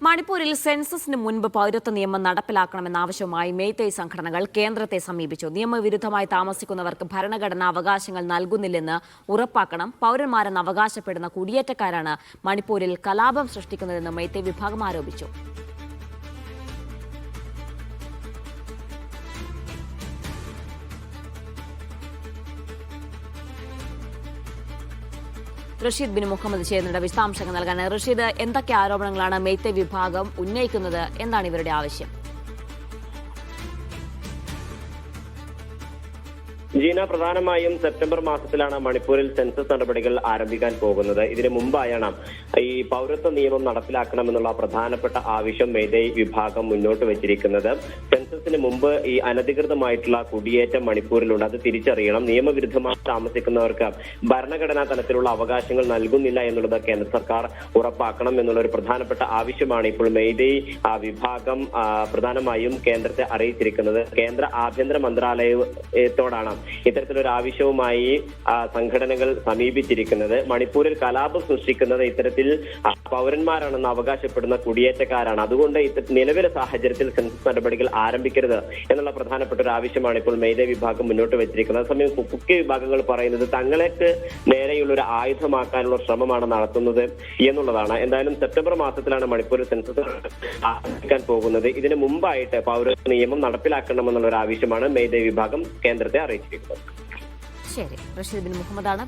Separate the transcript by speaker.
Speaker 1: മണിപ്പൂരിൽ സെൻസസിന് മുൻപ് പൗരത്വ നിയമം നടപ്പിലാക്കണമെന്ന ആവശ്യവുമായി മേയ്തേയ് സംഘടനകൾ കേന്ദ്രത്തെ സമീപിച്ചു. നിയമവിരുദ്ധമായി താമസിക്കുന്നവർക്ക് ഭരണഘടനാ അവകാശങ്ങൾ നൽകുന്നില്ലെന്ന് ഉറപ്പാക്കണം. പൗരന്മാരെന്ന് അവകാശപ്പെടുന്ന കുടിയേറ്റക്കാരാണ് മണിപ്പൂരിൽ കലാപം സൃഷ്ടിക്കുന്നതെന്ന് മേയ്തേയ് വിഭാഗം ആരോപിച്ചു. റഷീദ് ബിൻ മുഹമ്മദ് ചേരുന്നുണ്ട് വിശദാംശങ്ങൾ നൽകാൻ. റഷീദ്, എന്തൊക്കെ ആരോപണങ്ങളാണ് മേയ്തേയ് വിഭാഗം ഉന്നയിക്കുന്നത്? എന്താണ് ഇവരുടെ ആവശ്യം?
Speaker 2: ജീന, പ്രധാനമായും സെപ്റ്റംബർ മാസത്തിലാണ് മണിപ്പൂരിൽ സെൻസസ് നടപടികൾ ആരംഭിക്കാൻ പോകുന്നത്. ഇതിനു മുമ്പായാണ് ഈ പൗരത്വ നിയമം നടപ്പിലാക്കണമെന്നുള്ള പ്രധാനപ്പെട്ട ആവശ്യം മേയ്തേയ് വിഭാഗം മുന്നോട്ട് വെച്ചിരിക്കുന്നത്. സെൻസസിന് മുമ്പ് ഈ അനധികൃതമായിട്ടുള്ള കുടിയേറ്റം മണിപ്പൂരിലുണ്ട്, അത് തിരിച്ചറിയണം. നിയമവിരുദ്ധമായി താമസിക്കുന്നവർക്ക് ഭരണഘടനാ തലത്തിലുള്ള അവകാശങ്ങൾ നൽകുന്നില്ല എന്നുള്ളത് കേന്ദ്ര സർക്കാർ ഉറപ്പാക്കണം എന്നുള്ള ഒരു പ്രധാനപ്പെട്ട ആവശ്യമാണ് ഇപ്പോൾ മേയ്തേയ് വിഭാഗം പ്രധാനമായും കേന്ദ്രത്തെ അറിയിച്ചിരിക്കുന്നത്. കേന്ദ്ര ആഭ്യന്തര മന്ത്രാലയത്തോടാണ് ഇത്തരത്തിലൊരു ആവശ്യവുമായി സംഘടനകൾ സമീപിച്ചിരിക്കുന്നത്. മണിപ്പൂരിൽ കലാപം സൃഷ്ടിക്കുന്നത് ഇത്തരത്തിൽ പൗരന്മാരാണെന്ന് അവകാശപ്പെടുന്ന കുടിയേറ്റക്കാരാണ്. അതുകൊണ്ട് നിലവിലെ സാഹചര്യത്തിൽ സെൻസസ് നടപടികൾ ആരംഭിക്കരുത് എന്നുള്ള പ്രധാനപ്പെട്ട ഒരു ആവശ്യമാണ് ഇപ്പോൾ മേയ്തേയ് വിഭാഗം മുന്നോട്ട് വെച്ചിരിക്കുന്നത്. അതേസമയം കുക്കി വിഭാഗങ്ങൾ പറയുന്നത് തങ്ങൾക്ക് നേരെയുള്ള ഒരു ആയുധമാക്കാനുള്ള ശ്രമമാണ് നടത്തുന്നത് എന്നുള്ളതാണ്. എന്തായാലും സെപ്റ്റംബർ മാസത്തിലാണ് മണിപ്പൂരിൽ സെൻസസ് ആരംഭിക്കാൻ പോകുന്നത്. ഇതിനു മുമ്പായിട്ട് പൗരത്വ നിയമം നടപ്പിലാക്കണമെന്നുള്ള ഒരു ആവശ്യമാണ് മേയ്തേയ് വിഭാഗം കേന്ദ്രത്തെ അറിയിച്ചിരിക്കുന്നത്.
Speaker 1: ശരി, റഷീദ് ബിൻ മുഹമ്മദാണ്